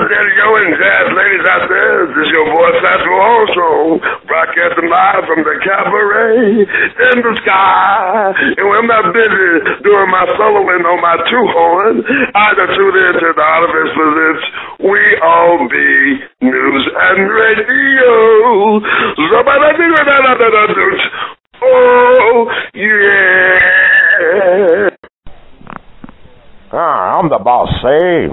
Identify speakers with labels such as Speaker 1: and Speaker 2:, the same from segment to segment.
Speaker 1: radio and jazz ladies out there. This is your boy Satchel also, broadcasting live from the cabaret in the sky. And when I'm not busy doing my soloing on my two horn, I just tune in to the artivist presents We All Be News and Radio. Oh, yeah.
Speaker 2: I'm the boss, see?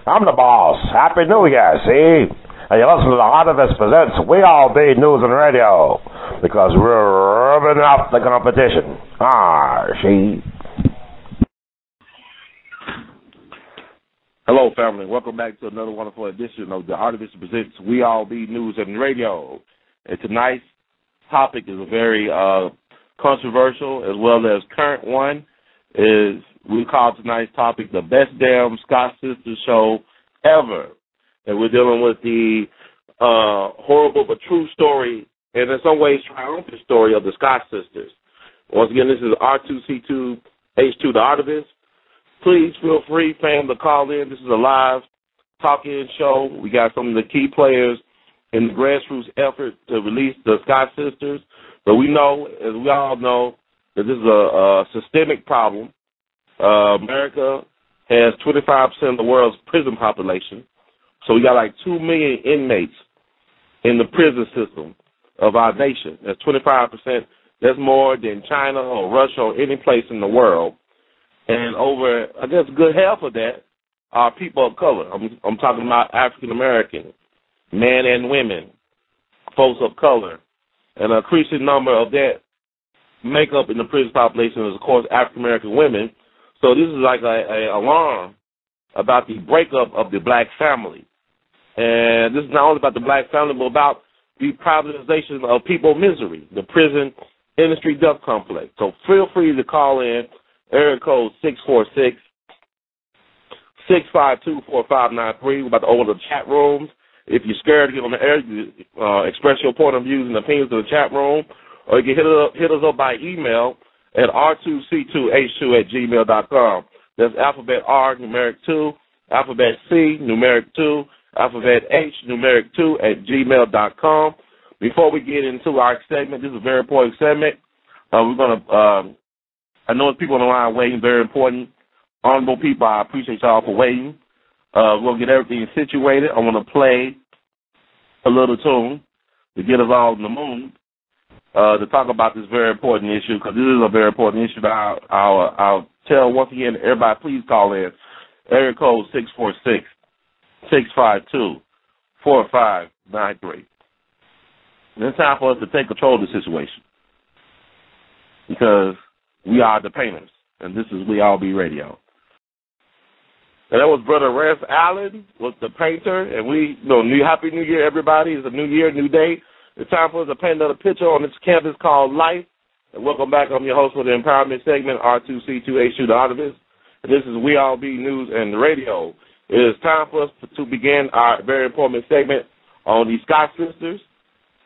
Speaker 2: I'm the boss. Happy New Year, see? And you listen to the Artivist presents We All Be News and Radio because we're rubbing out the competition. See?
Speaker 3: Hello, family. Welcome back to another wonderful edition of the Artivist presents We All Be News and Radio. And tonight's topic is a very controversial as well as current one. We call tonight's topic the best damn Scott Sisters show ever. And we're dealing with the horrible but true story, and in some ways triumphant story of the Scott Sisters. Once again, this is R2C2H2, the Artivist. Please feel free, fam, to call in. This is a live talk-in show. We got some of the key players in the grassroots effort to release the Scott Sisters. But we know, as we all know, that this is a systemic problem. America has 25% of the world's prison population. So we got like 2 million inmates in the prison system of our nation. That's 25%. That's more than China or Russia or any place in the world. And over, I guess, a good half of that are people of color. I'm talking about African American, men and women, folks of color. And an increasing number of that makeup in the prison population is, of course, African American women. So this is like an alarm about the breakup of the black family. And this is not only about the black family, but about the privatization of people misery, the prison industry death complex. So feel free to call in, area code 646-652-4593. We're about to open the chat rooms. If you're scared to get on the air, you express your point of views and opinions in the chat room, or you can hit us up by email at r2c2h2@gmail.com. That's alphabet R, numeric 2, alphabet C, numeric 2, alphabet H, numeric 2 @gmail.com. Before we get into our segment, this is a very important segment. We're going to, I know there's people on the line waiting, very important. Honorable people, I appreciate y'all for waiting. We're going to get everything situated. I want to play a little tune to get us all in the mood. To talk about this very important issue, because this is a very important issue. I'll tell once again, everybody, please call in. Area code 646-652-4593. And it's time for us to take control of the situation, because we are the painters, and this is We All Be Radio. And that was Brother Ref Allen, was the painter, and Happy New Year, everybody. It's a new year, new day. It's time for us to paint another picture on this campus called Life. And welcome back. I'm your host for the empowerment segment, R2C2H2, the Artivist. And this is We All Be News and Radio. It is time for us to begin our very important segment on the Scott Sisters.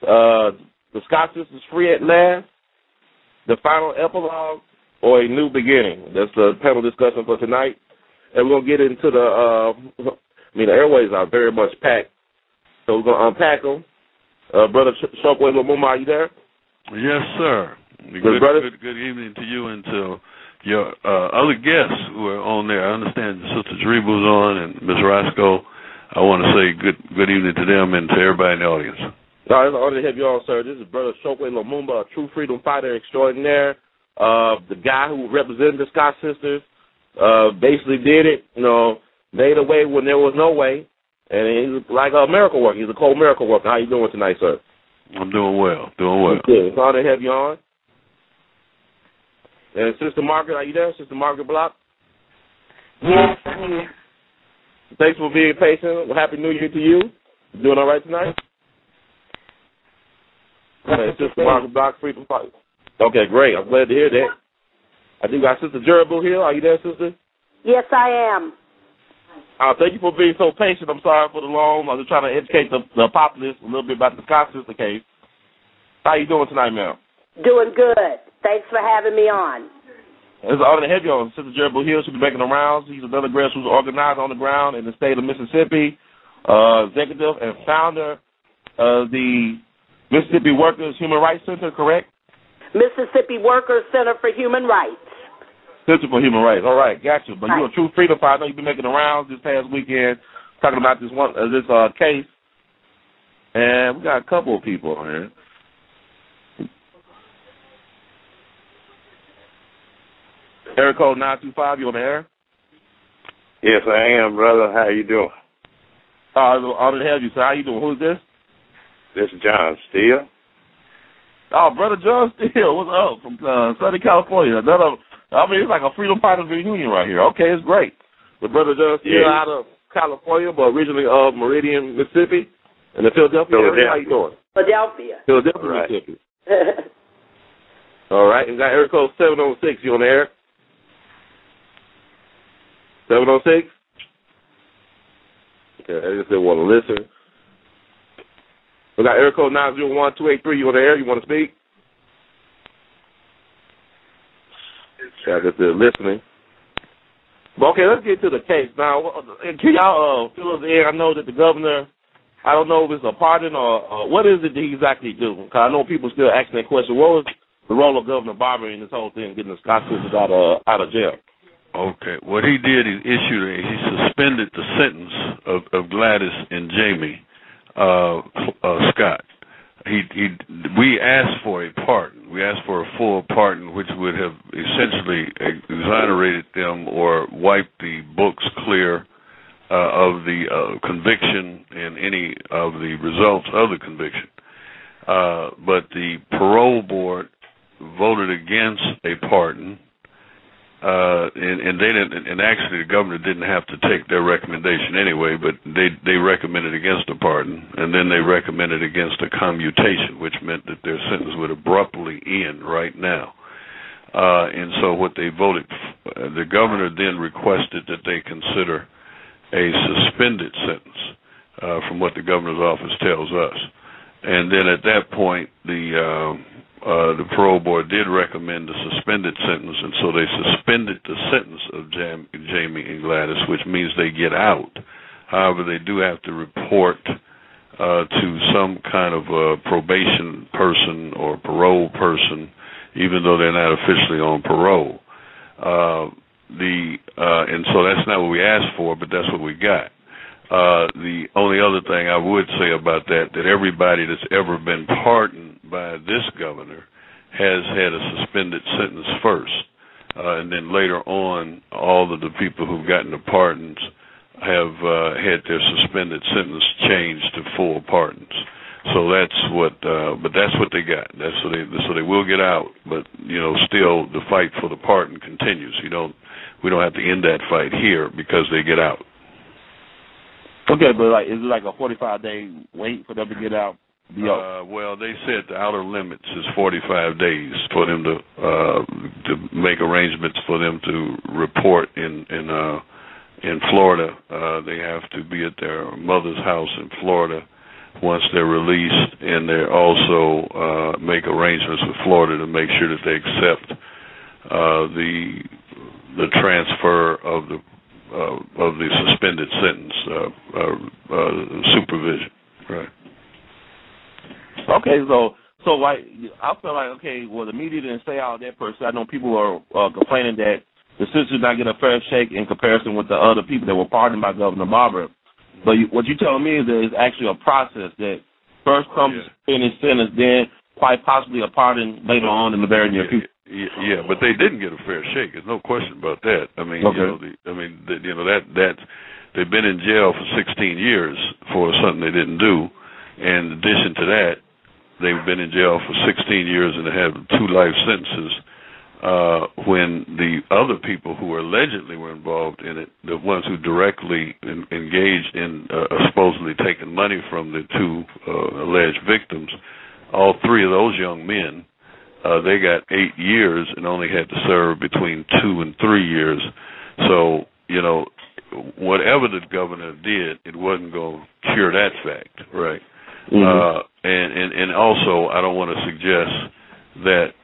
Speaker 3: The Scott Sisters free at last, the final epilogue, or a new beginning. That's the panel discussion for tonight. And we're going to get into the airways are very much packed. So we're going to unpack them. Brother Chokwe Lumumba, are you there?
Speaker 4: Yes, sir. Good evening to you and to your other guests who are on there. I understand Sister Jaribu's on and Ms. Rasco. I want to say good evening to them and to everybody in the audience.
Speaker 3: No, it's an honor to have you on, sir. This is Brother Chokwe Lumumba, a true freedom fighter extraordinaire. The guy who represented the Scott Sisters, basically did it, made a way when there was no way. And he's like a miracle worker. He's a cold miracle worker. How you doing tonight, sir?
Speaker 4: I'm doing well.
Speaker 3: Good. It's an honor to have you on. And Sister Margaret, are you there? Sister Margaret Block?
Speaker 5: Yes, I'm here.
Speaker 3: Thanks for being patient. Well, Happy New Year to you. You doing all right tonight? Okay, Sister Margaret Block, freedom fighter. Okay, great. I'm glad to hear that. I do got Sister Jaribu Hill. Are you there, sister?
Speaker 5: Yes, I am.
Speaker 3: Thank you for being so patient. I'm sorry for the long. I was trying to educate the populace a little bit about the Scott Sister case. How you doing tonight, ma'am?
Speaker 5: Doing good. Thanks for having me on.
Speaker 3: It's an honor to have you on. Sister Jaribu Hill should be making the rounds. He's another grassroots organizer on the ground in the state of Mississippi executive and founder of the Mississippi Workers Human Rights Center, correct?
Speaker 5: Mississippi Workers Center for Human Rights.
Speaker 3: Center for Human Rights. All right, got you. But you're a true freedom fighter. I know you've been making the rounds this past weekend talking about this case. And we got a couple of people on here. Area code 925, you on the air?
Speaker 6: Yes, I am, brother. How you doing?
Speaker 3: Honored to have you, sir. How you doing? Who's this?
Speaker 6: This is John Steele.
Speaker 3: Oh, Brother John Steele, what's up? From Southern California. It's like a freedom fighters reunion right here. Okay, it's great. But Brother John Steele out of California, but originally of Meridian, Mississippi, in the Philadelphia area. How you doing? Philadelphia, right. Mississippi. All right, and got area code 706. You on the air? 706? Okay, I just didn't want to listen. We got area code 901-283. You on the air? You want to speak? I guess they're listening. Okay, let's get to the case. Now, can y'all fill us in? I know that the governor, I don't know if it's a pardon or what is it that he exactly do? Because I know people still asking that question. What was the role of Governor Barber in this whole thing, getting the Scott sisters out of jail?
Speaker 4: Okay, what he did, he suspended the sentence of Gladys and Jamie Scott. We asked for a pardon. We asked for a full pardon, which would have essentially exonerated them or wiped the books clear of the conviction and any of the results of the conviction. But the parole board voted against a pardon, and they didn't. And actually, the governor didn't have to take their recommendation anyway. But they recommended against a pardon, and then they recommended against a commutation, which meant that their sentence would abruptly end right now. And so, what they voted, the governor then requested that they consider a suspended sentence, from what the governor's office tells us. And then at that point, the parole board did recommend a suspended sentence, and so they suspended the sentence of Jamie and Gladys, which means they get out. However, they do have to report to some kind of probation person or parole person, even though they're not officially on parole. And so that's not what we asked for, but that's what we got. The only other thing I would say about that everybody that's ever been pardoned by this governor has had a suspended sentence first. And then later on, all of the people who've gotten the pardons have had their suspended sentence changed to full pardons. So that's what they got. So they will get out, but still the fight for the pardon continues. We don't have to end that fight here because they get out. Okay, but is it like a 45-day wait for them to get out? Well, they said the outer limits is 45 days for them to make arrangements for them to report in Florida. They have to be at their mother's house in Florida once they're released, and they also make arrangements with Florida to make sure that they accept the transfer of the suspended sentence supervision. Right. Okay, so like I feel like the media didn't say all that per se. I know people are complaining that the sisters not get a fair shake in comparison with the other people that were pardoned by Governor Barber. But what you're telling me is that it's actually a process that first comes finished sentence, then quite possibly a pardon later on in the very near future. Yeah, but they didn't get a fair shake. There's no question about that. I mean, they've been in jail for 16 years for something they didn't do, and in addition to that, they've been in jail for 16 years and they have 2 life sentences. When the other people who allegedly were involved in it, the ones who directly engaged in supposedly taking money from the 2 alleged victims, all 3 of those young men, they got 8 years and only had to serve between 2 and 3 years. So, whatever the governor did, it wasn't going to cure that fact, right? Mm-hmm. And also, I don't want to suggest that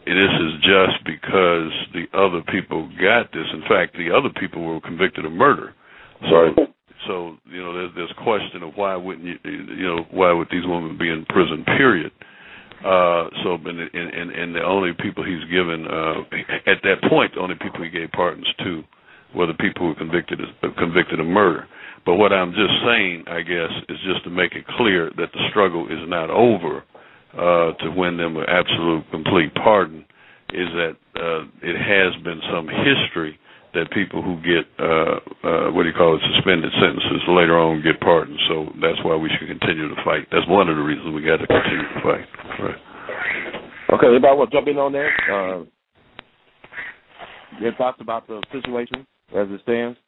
Speaker 4: this is just because the other people got this. In fact, the other people were convicted of murder. So, you know, there's question of why wouldn't why would these women be in prison, period. And the only people he's given, at that point, the only people he gave pardons to were the people who were convicted of murder. But what I'm just saying, I guess, is just to make it clear that the struggle is not over to win them an absolute, complete pardon, is that it has been some history that people who get, suspended sentences later on get pardons. So that's why we should continue to fight. That's one of the reasons we got to continue to fight. Right.
Speaker 3: Okay, anybody want to jump in on that? Your thoughts about the situation as it stands?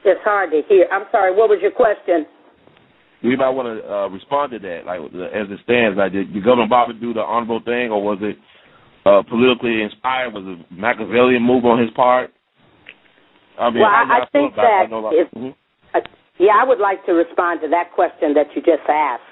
Speaker 5: It's hard to hear. I'm sorry, what was your question?
Speaker 3: Do anybody want to respond to that, like as it stands? Like, did Governor Barber do the honorable thing, or was it politically inspired? Was it a Machiavellian move on his part? I mean,
Speaker 5: I think that I would like to respond to that question that you just asked.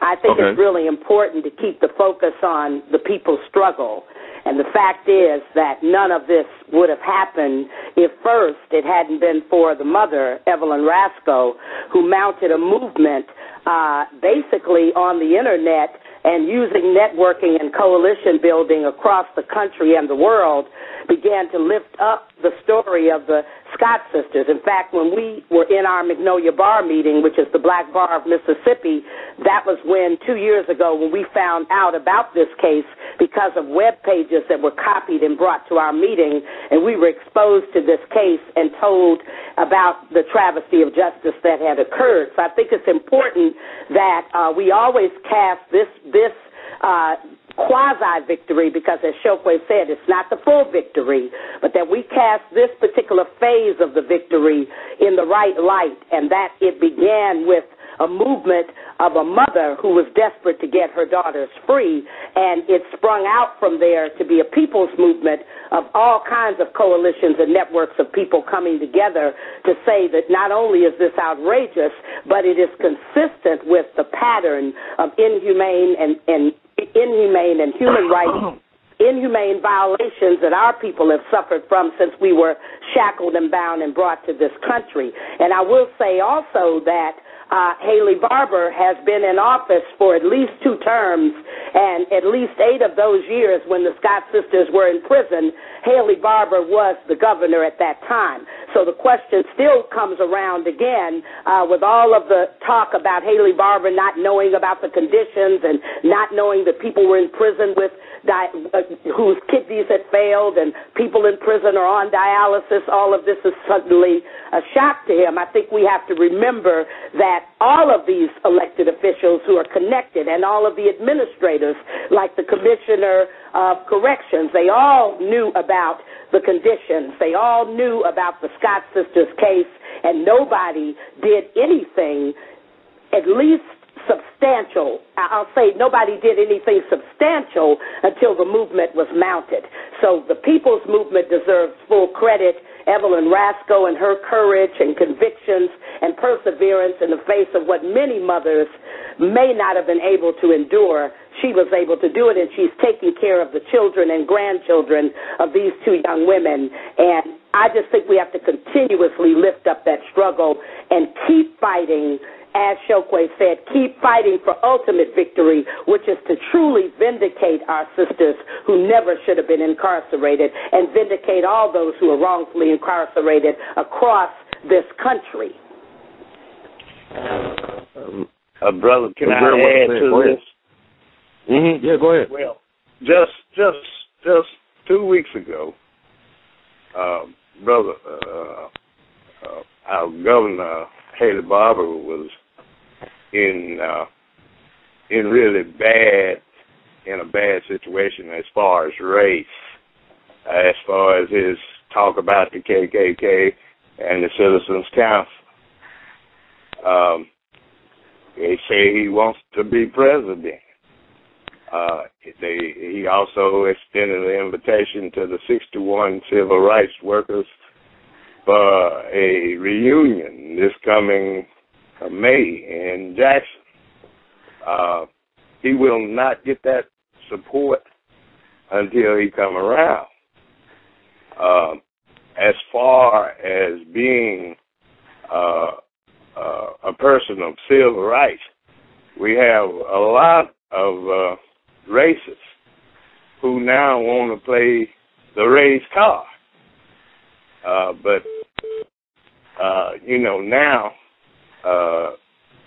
Speaker 5: I think it's really important to keep the focus on the people's struggle. And the fact is that none of this would have happened if first it hadn't been for the mother, Evelyn Rasco, who mounted a movement basically on the Internet and using networking and coalition building across the country and the world began to lift up the story of the Scott sisters. In fact, when we were in our Magnolia Bar meeting, which is the Black Bar of Mississippi, that was when 2 years ago when we found out about this case because of web pages that were copied and brought to our meeting, and we were exposed to this case and told about the travesty of justice that had occurred. So I think it's important that we always cast this quasi-victory, because as Chokwe said, it's not the full victory, but that we cast this particular phase of the victory in the right light, and that it began with a movement of a mother who was desperate to get her daughters free, and it sprung out from there to be a people's movement of all kinds of coalitions and networks of people coming together to say that not only is this outrageous, but it is consistent with the pattern of inhumane and inhumane violations that our people have suffered from since we were shackled and bound and brought to this country. And I will say also that Haley Barbour has been in office for at least 2 terms, and at least 8 of those years when the Scott sisters were in prison, Haley Barbour was the governor at that time. So the question still comes around again with all of the talk about Haley Barbour not knowing about the conditions and not knowing that people were in prison with whose kidneys had failed and people in prison are on dialysis. All of this is suddenly a shock to him. I think we have to remember that all of these elected officials who are connected and all of the administrators, like the Commissioner of Corrections, they all knew about the conditions. They all knew about the Scott sisters case, and nobody did anything at least substantial. I'll say nobody did anything substantial until the movement was mounted. So the people's movement deserves full credit. Evelyn Rasco and her courage and convictions and perseverance in the face of what many mothers may not have been able to endure, she was able to do it, and she's taking care of the children and grandchildren of these 2 young women. And I just think we have to continuously lift up that struggle and keep fighting. As Chokwe said, keep fighting for ultimate victory, which is to truly vindicate our sisters who never should have been incarcerated and vindicate all those who are wrongfully incarcerated across this country.
Speaker 6: Brother, can I add to this?
Speaker 3: Mm-hmm. Yeah, go ahead.
Speaker 6: Well, just 2 weeks ago, our governor, Haley Barbour, was in a bad situation as far as race, as far as his talk about the KKK and the Citizens Council. They say he wants to be president. He also extended an invitation to the 61 civil rights workers for a reunion this coming May in Jackson. He will not get that support until he come around. As far as being a person of civil rights. We have a lot of racists who now want to play the race card. But now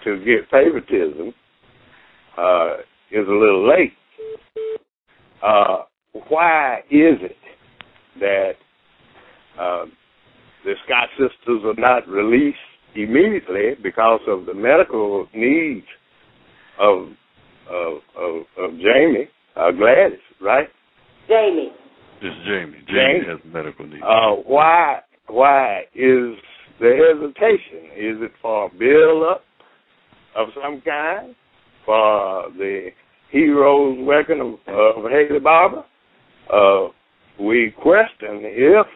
Speaker 6: to get favoritism is a little late. Why is it that the Scott sisters are not released immediately because of the medical needs of Jamie Gladys, right?
Speaker 5: Jamie.
Speaker 4: It's Jamie. Jamie has medical needs.
Speaker 6: Why is the hesitation? Is it for a build-up of some kind? For the hero's working of Haley Barber? We question if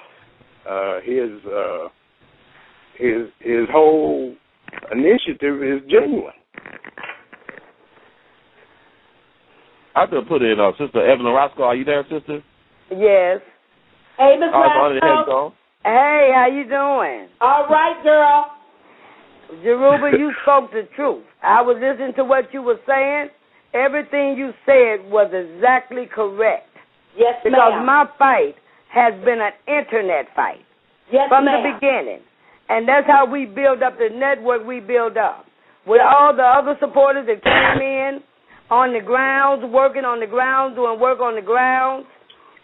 Speaker 6: his whole initiative is genuine.
Speaker 3: I have to put in, Sister Evelyn Rasco. Are you there, sister?
Speaker 7: Yes.
Speaker 5: Hey, Miss Rasco.
Speaker 7: Hey, how you doing?
Speaker 5: All right, girl.
Speaker 7: Jaribu, you spoke the truth. I was listening to what you were saying. Everything you said was exactly correct.
Speaker 5: Yes, ma'am.
Speaker 7: Because my fight has been an internet fight.
Speaker 5: Yes,
Speaker 7: from
Speaker 5: ma'am.
Speaker 7: the beginning. And that's how we build up the network we build up. With all the other supporters that came in on the grounds, working on the grounds, doing work on the grounds,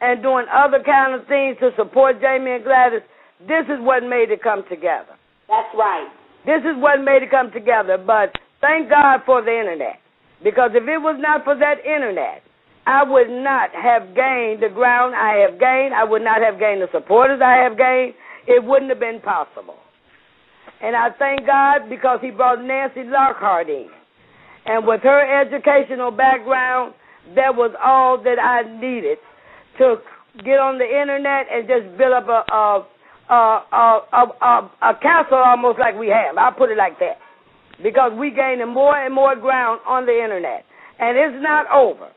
Speaker 7: and doing other kind of things to support Jamie and Gladys, this is what made it come together.
Speaker 5: That's right.
Speaker 7: This is what made it come together. But thank God for the internet. Because if it was not for that internet, I would not have gained the ground I have gained. I would not have gained the supporters I have gained. It wouldn't have been possible. And I thank God because he brought Nancy Lockhart in. And with her educational background, that was all that I needed to get on the internet and just build up a castle almost like we have. I'll put it like that. Because we gaining more and more ground on the internet. And it's not over.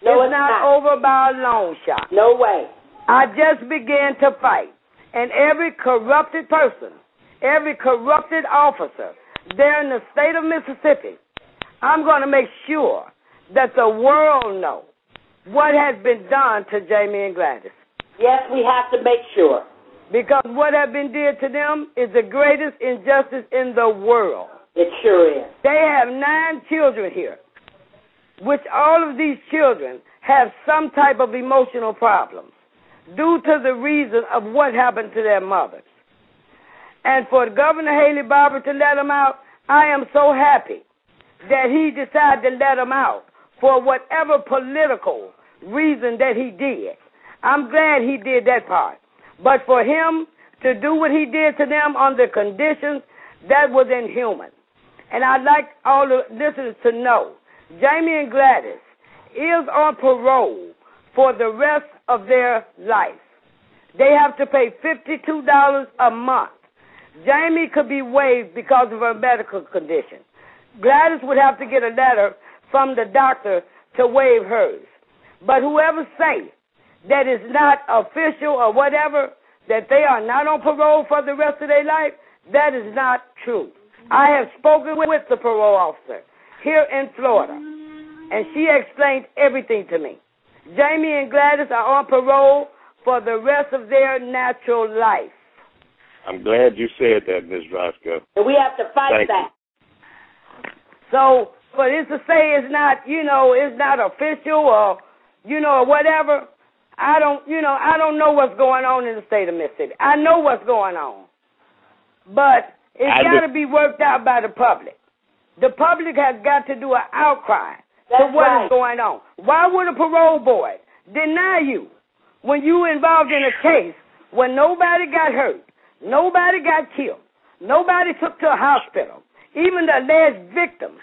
Speaker 5: No,
Speaker 7: it's not over by a long shot.
Speaker 5: No way.
Speaker 7: I just began to fight. And every corrupted person, every corrupted officer there in the state of Mississippi, I'm going to make sure that the world knows what has been done to Jamie and Gladys.
Speaker 5: Yes, we have to make sure.
Speaker 7: Because what has been did to them is the greatest injustice in the world.
Speaker 5: It sure is.
Speaker 7: They have 9 children here, which all of these children have some type of emotional problems due to the reason of what happened to their mothers. And for Governor Haley Barber to let them out, I am so happy that he decided to let them out for whatever political reason that he did. I'm glad he did that part. But for him to do what he did to them under conditions, that was inhuman. And I'd like all the listeners to know, Jamie and Gladys is on parole for the rest of their life. They have to pay $52 a month. Jamie could be waived because of her medical condition. Gladys would have to get a letter from the doctor to waive hers. But whoever say that is not official or whatever, that they are not on parole for the rest of their life, that is not true. I have spoken with the parole officer here in Florida, and she explained everything to me. Jamie and Gladys are on parole for the rest of their natural life.
Speaker 6: I'm glad you said that, Ms. Rasco.
Speaker 5: And we have to fight that.
Speaker 7: So for this to say it's not, it's not official or, or whatever, I don't know what's going on in the state of Mississippi. I know what's going on. But it's got to be worked out by the public. The public has got to do an outcry to what is going on. Why would a parole board deny you when you involved in a case when nobody got hurt, nobody got killed, nobody took to a hospital? Even the alleged victims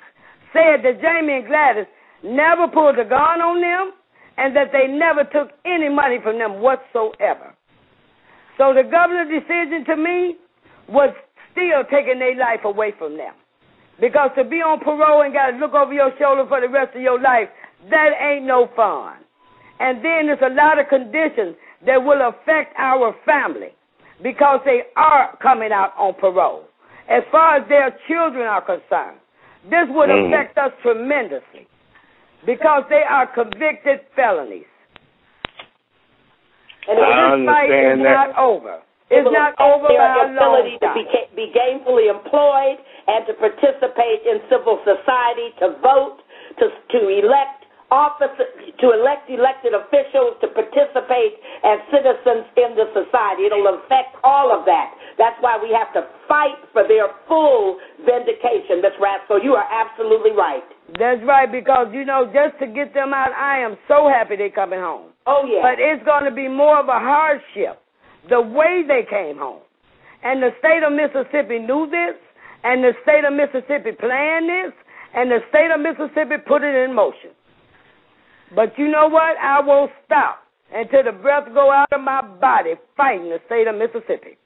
Speaker 7: said that Jamie and Gladys never pulled a gun on them and that they never took any money from them whatsoever. So the governor's decision to me was still taking their life away from them. Because to be on parole and got to look over your shoulder for the rest of your life, that ain't no fun. And then there's a lot of conditions that will affect our family because they are coming out on parole. as far as their children are concerned, this would affect us tremendously because they are convicted felonies. And this fight is not over. It's not over by a long
Speaker 5: ability to be gainfully employed and to participate in civil society, to vote, to elect officers, to elect elected officials, to participate as citizens in the society. It'll affect all of that. That's why we have to fight for their full vindication. Ms. Rasco, you are absolutely right.
Speaker 7: That's right, because, you know, just to get them out, I am so happy they're coming home.
Speaker 5: Oh, yeah.
Speaker 7: But it's going to be more of a hardship the way they came home. And the state of Mississippi knew this, and the state of Mississippi planned this, and the state of Mississippi put it in motion. But you know what? I won't stop until the breath go out of my body fighting the state of Mississippi.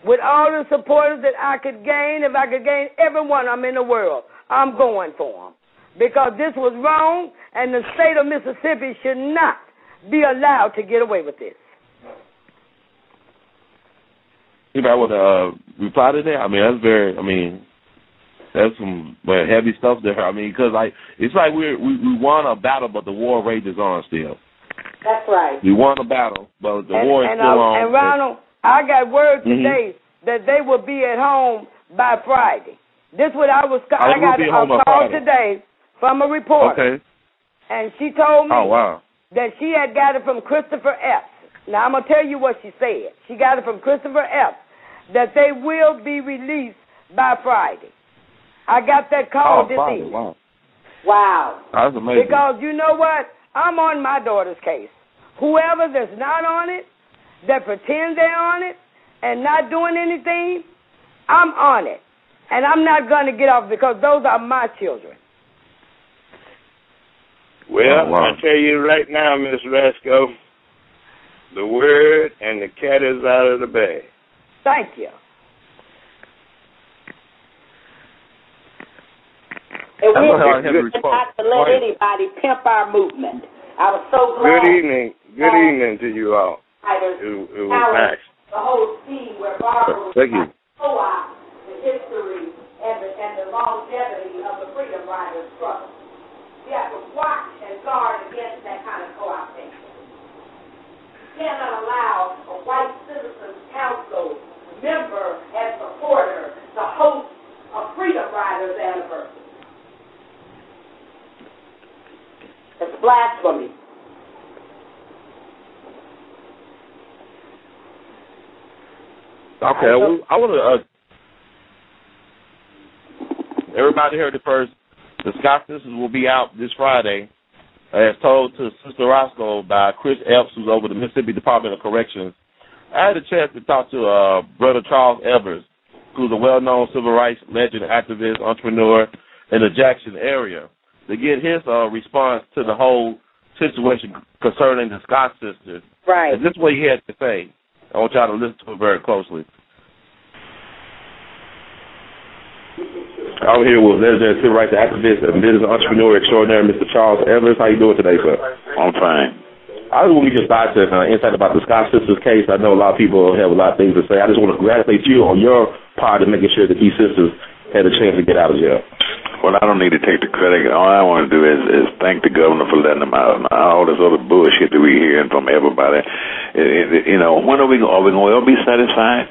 Speaker 7: With all the supporters that I could gain, if I could gain everyone I'm in the world, I'm going for them. Because this was wrong, and the state of Mississippi should not be allowed to get away with this.
Speaker 3: If I would reply to that, I mean, that's some heavy stuff there. I mean, because it's like we won a battle, but the war rages on still.
Speaker 5: That's right.
Speaker 3: We won a battle, but the war is still on.
Speaker 7: And Ronald, I got word today that they will be at home by Friday. This what I got a call today from a reporter. Okay. And she told me that she had got it from Christopher Epps. Now, I'm going to tell you what she said. She got it from Christopher Epps, that they will be released by Friday. I got that call this evening.
Speaker 5: Wow.
Speaker 3: That's amazing.
Speaker 7: Because you know what? I'm on my daughter's case. Whoever that's not on it, that pretends they're on it, and not doing anything, I'm on it. And I'm not going to get off because those are my children.
Speaker 6: Well, I tell you right now, Miss Rasco, the word and the cat is out of the bag.
Speaker 7: Thank you.
Speaker 5: And we're not to let anybody pimp our movement. I was so glad.
Speaker 6: Good evening to you all. It was nice.
Speaker 5: The whole scene where Barbara was co-op the history and the longevity of the Freedom Riders struggle. We have to watch and guard against that kind of co-optation. We cannot allow a white citizens council member and supporter to host a Freedom Riders anniversary. It's blasphemy.
Speaker 3: Okay, I want to. Everybody heard it first. The Scott Sisters will be out this Friday, as told to Sister Rasco by Chris Epps, who's over the Mississippi Department of Corrections. I had a chance to talk to Brother Charles Evers, who's a well-known civil rights legend, activist, entrepreneur in the Jackson area, to get his response to the whole situation concerning the Scott Sisters.
Speaker 5: Right.
Speaker 3: And this is what he had to say. I want y'all to listen to it very closely. I'm here with legendary civil rights activist and business entrepreneur extraordinary, Mr. Charles Evers. How you doing today, sir?
Speaker 8: I'm fine.
Speaker 3: I just want to get started insight about the Scott Sisters case. I know a lot of people have a lot of things to say. I just want to congratulate you on your part in making sure that these sisters had a chance to get out of jail.
Speaker 8: Well, I don't need to take the credit. All I want to do is thank the governor for letting them out. All this other bullshit that we're hearing from everybody. You know, when are we going to all be satisfied?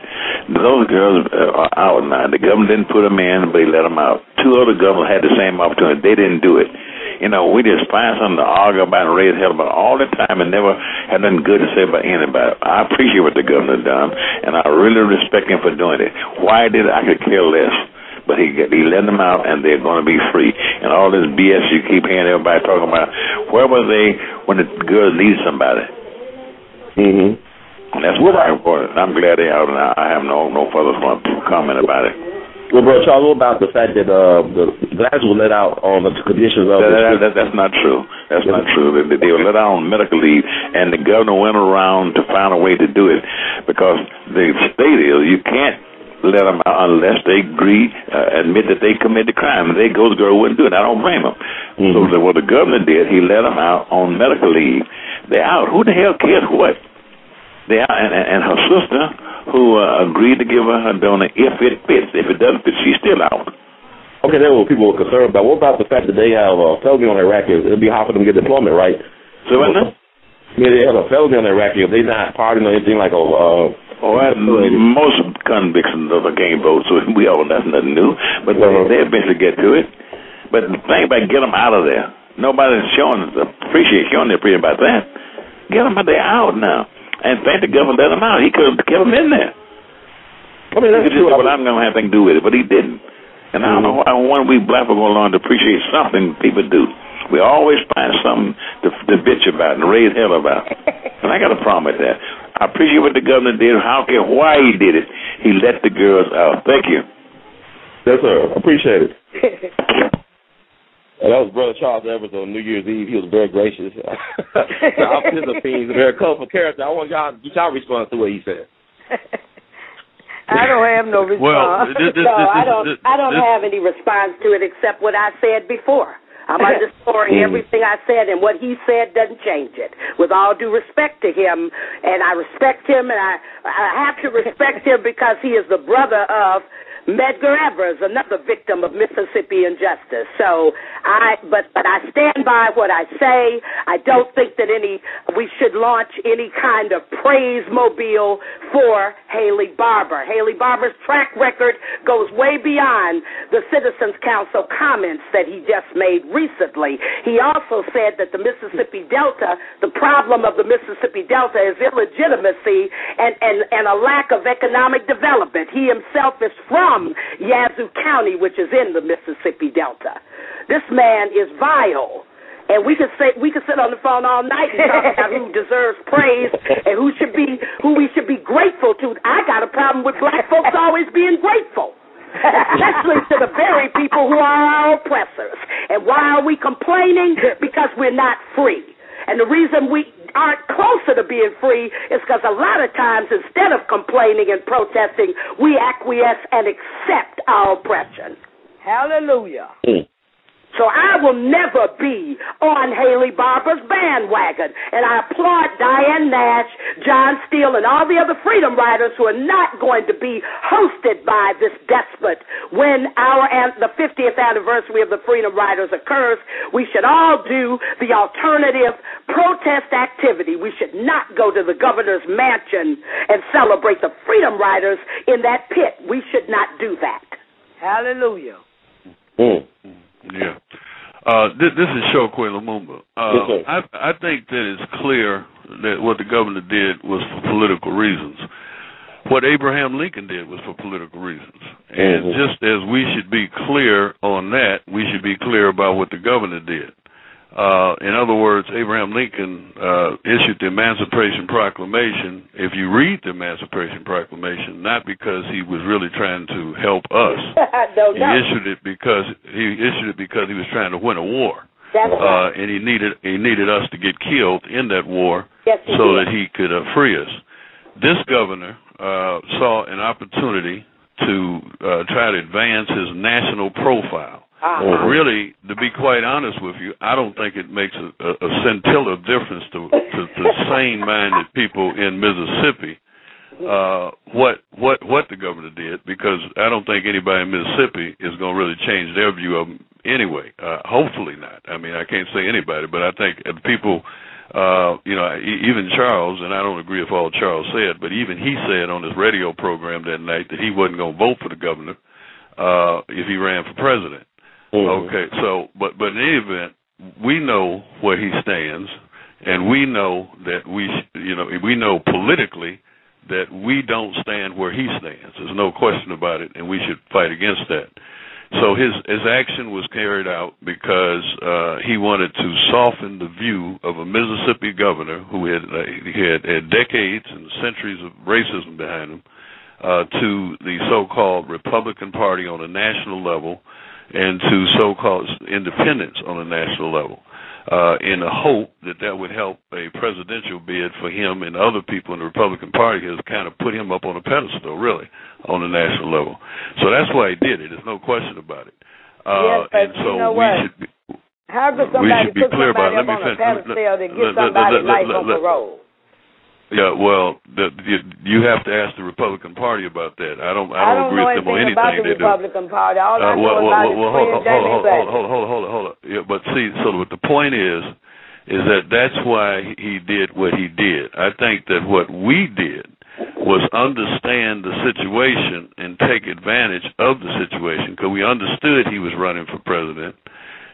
Speaker 8: Those girls are out now. The government didn't put them in, but he let them out. Two other governors had the same opportunity. They didn't do it. You know, we just find something to argue about and raise hell about all the time and never had nothing good to say about anybody. I appreciate what the governor done, and I really respect him for doing it. Why did I could care less? But he let them out, and they're going to be free. And all this BS you keep hearing everybody talking about, where were they when the girls needed somebody?
Speaker 3: Mm-hmm.
Speaker 8: And that's what I reported. I'm glad they're out, and I have no further comment about it.
Speaker 3: Well, Brother Charles, what about the fact that the guys were let out on the conditions of
Speaker 8: that's not true. That's not true. They were let out on medical leave, and the governor went around to find a way to do it because the state is you can't let them out unless they admit that they committed the crime. And those girls wouldn't do it. I don't blame them. Mm-hmm. So what the governor did, he let them out on medical leave. They're out. Who the hell cares what? They out, and her sister who agreed to give her her donor if it fits. If it doesn't fit, she's still out.
Speaker 9: Okay, that's what people were concerned about. What about the fact that they have a felony on their record? It'll be hard for them to get deployment, right?
Speaker 8: So what now?
Speaker 9: Yeah, they have a felony on their record. If they're not pardoning or anything like
Speaker 8: most convictions of a gang vote, so we all that's nothing new. But they eventually get to it. But the thing about get them out of there, nobody's showing their opinion about that. Get them out now, and thank the government let them out. He could have kept them in there.
Speaker 9: I mean, that's true.
Speaker 8: But I'm going to have anything to do with it, but he didn't. And I don't know why one we black people go along to appreciate something people do. We always find something to bitch about and raise hell about. And I got a problem with that. I appreciate what the governor did. I don't care why he did it. He let the girls out. Thank you.
Speaker 9: Yes, sir. Appreciate it.
Speaker 3: That was Brother Charles Evers on New Year's Eve. He was very gracious. His opinions, a very colorful character. I want y'all respond to what he said.
Speaker 7: I don't have no response.
Speaker 5: Well, I don't have any response to it except what I said before. I'm underscoring everything I said, and what he said doesn't change it. With all due respect to him, and I respect him, and I have to respect him because he is the brother of Medgar Evers, another victim of Mississippi injustice. So but I stand by what I say. I don't think that we should launch any kind of praise mobile for Haley Barbour. Haley Barbour's track record goes way beyond the Citizens Council comments that he just made recently. He also said that the Mississippi Delta, the problem of the Mississippi Delta is illegitimacy and a lack of economic development. He himself is from Yazoo County, which is in the Mississippi Delta. This man is vile. And we could sit on the phone all night and talk about who deserves praise and who we should be grateful to. I got a problem with black folks always being grateful, especially to the very people who are our oppressors. And why are we complaining? Because we're not free. And the reason we aren't closer to being free is because a lot of times, instead of complaining and protesting, we acquiesce and accept our oppression.
Speaker 7: Hallelujah.
Speaker 5: So I will never be on Haley Barbour's bandwagon. And I applaud Diane Nash, John Steele, and all the other freedom riders who are not going to be hosted by this despot when the 50th anniversary of the Freedom Riders occurs. We should all do the alternative protest activity. We should not go to the governor's mansion and celebrate the Freedom Riders in that pit. We should not do that.
Speaker 7: Hallelujah.
Speaker 4: Yeah. This is Chokwe Lumumba. I think that it's clear that what the governor did was for political reasons. What Abraham Lincoln did was for political reasons. And just as we should be clear on that, we should be clear about what the governor did. In other words, Abraham Lincoln issued the Emancipation Proclamation. If you read the Emancipation Proclamation, not because he was really trying to help us, he issued it because he was trying to win a war, and he needed us to get killed in that war so that he could free us. This governor saw an opportunity to try to advance his national profile. Really, to be quite honest with you, I don't think it makes a scintilla of difference to sane-minded people in Mississippi what the governor did, because I don't think anybody in Mississippi is going to really change their view of him anyway. Hopefully not. I mean, I can't say anybody, but I think people, even Charles, and I don't agree with all Charles said, but even he said on his radio program that night that he wasn't going to vote for the governor if he ran for president. Okay, so, but in any event, we know where he stands, and we know that we know politically that we don't stand where he stands. There's no question about it, and we should fight against that. So his action was carried out because he wanted to soften the view of a Mississippi governor who had decades and centuries of racism behind him to the so-called Republican Party on a national level, and to so-called independents on a national level, in the hope that would help a presidential bid for him and other people in the Republican Party has kind of put him up on a pedestal, really, on the national level. So that's why he did it. There's no question about it.
Speaker 7: Yes, but
Speaker 4: and so
Speaker 7: you know
Speaker 4: we
Speaker 7: what?
Speaker 4: should be,
Speaker 7: how could somebody put somebody up on a pedestal to get somebody's life on parole?
Speaker 4: Yeah, well, you have to ask the Republican Party about that. I don't agree with them on anything
Speaker 7: about the
Speaker 4: they
Speaker 7: Republican
Speaker 4: do.
Speaker 7: Party. All I know about
Speaker 4: hold on. Yeah, but see, so what the point is that that's why he did what he did. I think that what we did was understand the situation and take advantage of the situation, because we understood he was running for president,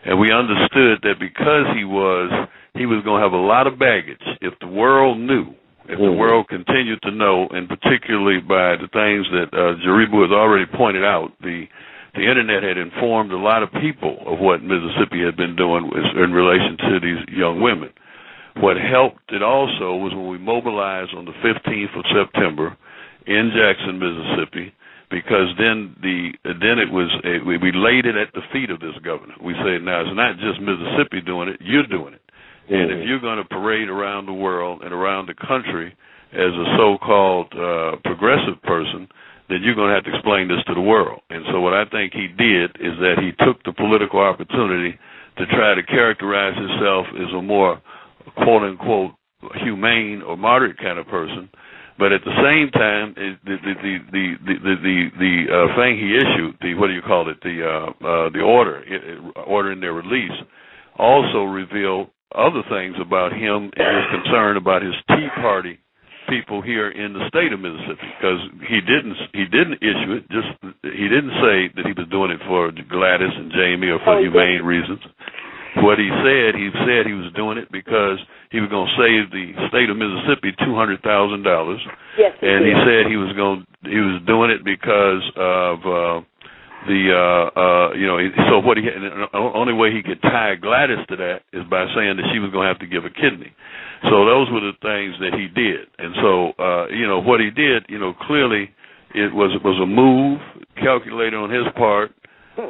Speaker 4: and we understood that because he was going to have a lot of baggage if the world knew. If the world continued to know, and particularly by the things that Jaribu has already pointed out, the Internet had informed a lot of people of what Mississippi had been doing in relation to these young women. What helped it also was when we mobilized on the 15th of September in Jackson, Mississippi, because then it was we laid it at the feet of this governor. We said, now it's not just Mississippi doing it, you're doing it. And if you're going to parade around the world and around the country as a so-called progressive person, then you're going to have to explain this to the world. And so what I think he did is that he took the political opportunity to try to characterize himself as a more quote-unquote humane or moderate kind of person. But at the same time, the thing he issued, the ordering their release, also revealed other things about him and his concern about his Tea Party people here in the state of Mississippi, because he didn't issue it. He didn't say that he was doing it for Gladys and Jamie or for humane reasons. What he said he was doing it because he was going to save the state of Mississippi $200,000.
Speaker 5: Yes,
Speaker 4: and he said he was doing it because of so what the only way he could tie Gladys to that is by saying that she was going to have to give a kidney. So those were the things that he did. And so, what he did, clearly it was a move calculated on his part,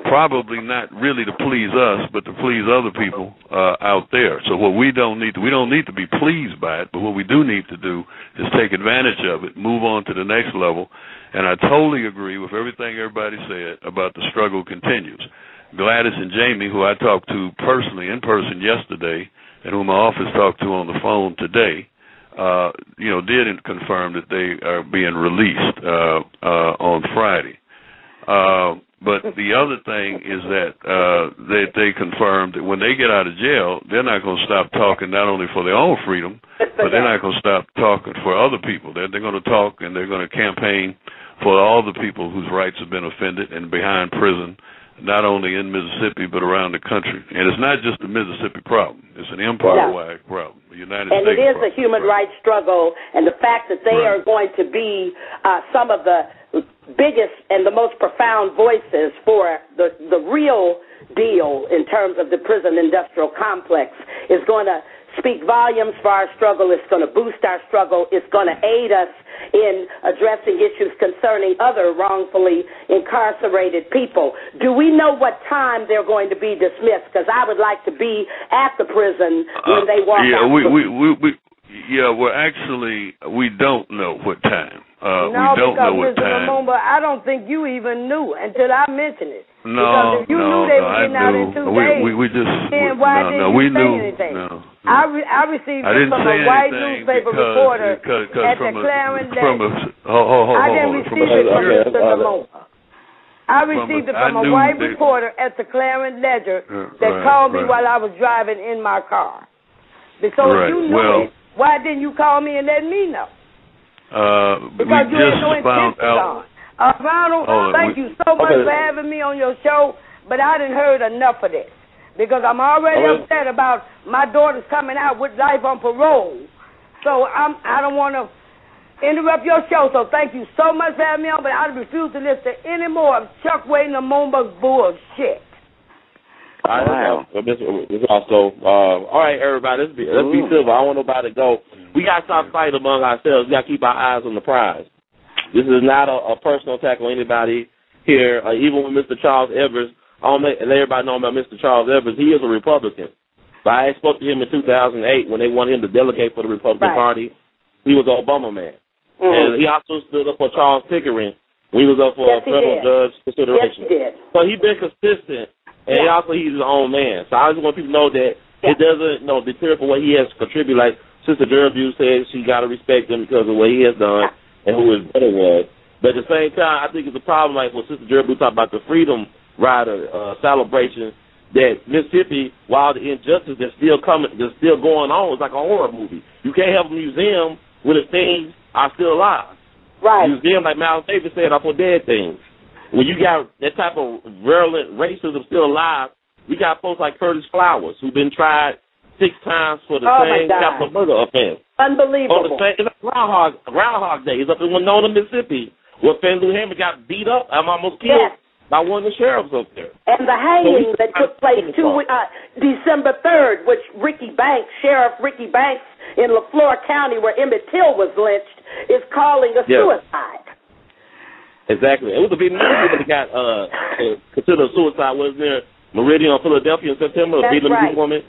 Speaker 4: probably not really to please us, but to please other people out there. So what we don't need to be pleased by it, but what we do need to do is take advantage of it, move on to the next level. And I totally agree with everything everybody said about the struggle continues. Gladys and Jamie, who I talked to in person yesterday, and whom my office talked to on the phone today, did confirm that they are being released on Friday. But the other thing is that they confirmed that when they get out of jail, they're not going to stop talking not only for their own freedom, but they're not going to stop talking for other people. They're going to talk and they're going to campaign for all the people whose rights have been offended and behind prison, not only in Mississippi but around the country. And it's not just a Mississippi problem. It's an empire-wide problem, a United States problem.
Speaker 5: And it is a human rights struggle, and the fact that they are going to be some of the biggest and the most profound voices for the real deal in terms of the prison industrial complex is going to speak volumes for our struggle. It's going to boost our struggle. It's going to aid us in addressing issues concerning other wrongfully incarcerated people. Do we know what time they're going to be dismissed? Because I would like to be at the prison when they walk out.
Speaker 4: We don't know what time.
Speaker 7: No,
Speaker 4: we don't know what
Speaker 7: Mr.
Speaker 4: time.
Speaker 7: Lumumba, I don't think you even knew until I mentioned it.
Speaker 4: No,
Speaker 7: because if you knew they were getting out in 2 days,
Speaker 4: then
Speaker 7: why didn't you say anything?
Speaker 4: No.
Speaker 7: I received it from a white newspaper reporter at the Clarence Ledger. I didn't receive it from Mr. Lumumba. I received it from a white reporter at the Clarence Ledger that called me while I was driving in my car. So if you knew it, why didn't you call me and let me know? Because you had no intention on. Ronald, thank you so much for having me on your show, but I didn't heard enough of this because I'm already upset about my daughter's coming out with life on parole. So I don't want to interrupt your show. So thank you so much for having me on, but I refuse to listen to any more of Chokwe Lumumba's bullshit.
Speaker 9: All right, all right, everybody, let's be civil. I don't want nobody to go. We got to stop fighting among ourselves. We got to keep our eyes on the prize. This is not a personal attack on anybody here. Even with Mr. Charles Evers, I want to let everybody know about Mr. Charles Evers. He is a Republican. But I spoke to him in 2008 when they wanted him to delegate for the Republican Party. He was an Obama man. And he also stood up for Charles Pickering when he was up for a federal judge consideration.
Speaker 5: Yes, he did.
Speaker 9: So he's been consistent. And also he's his own man. So I just want people to know that it doesn't deter for what he has contributed. Like Sister Jaribu said she got to respect him because of what he has done and who his brother was. But at the same time, I think it's a problem, like when Sister Jaribu talked about the Freedom Rider celebration, that Mississippi, while the injustice that's still going on, it's like a horror movie. You can't have a museum where the things are still alive.
Speaker 5: Right.
Speaker 9: Museum, like Miles Davis said, are for dead things. When you got that type of virulent racism still alive, we got folks like Curtis Flowers who've been tried 6 times for the same capital murder offense.
Speaker 5: Unbelievable.
Speaker 9: It's like Groundhog Day. It's up in Winona, Mississippi, where Fannie Lou Hammond got beat up and almost killed by one of the sheriffs up there.
Speaker 5: And the hanging that took place December 3rd, which Sheriff Ricky Banks in LaFleur County, where Emmett Till was lynched, is calling a suicide.
Speaker 9: Exactly. It was a Vietnamese woman that got considered a suicide. Was there Meridian, Philadelphia in September? A Vietnamese woman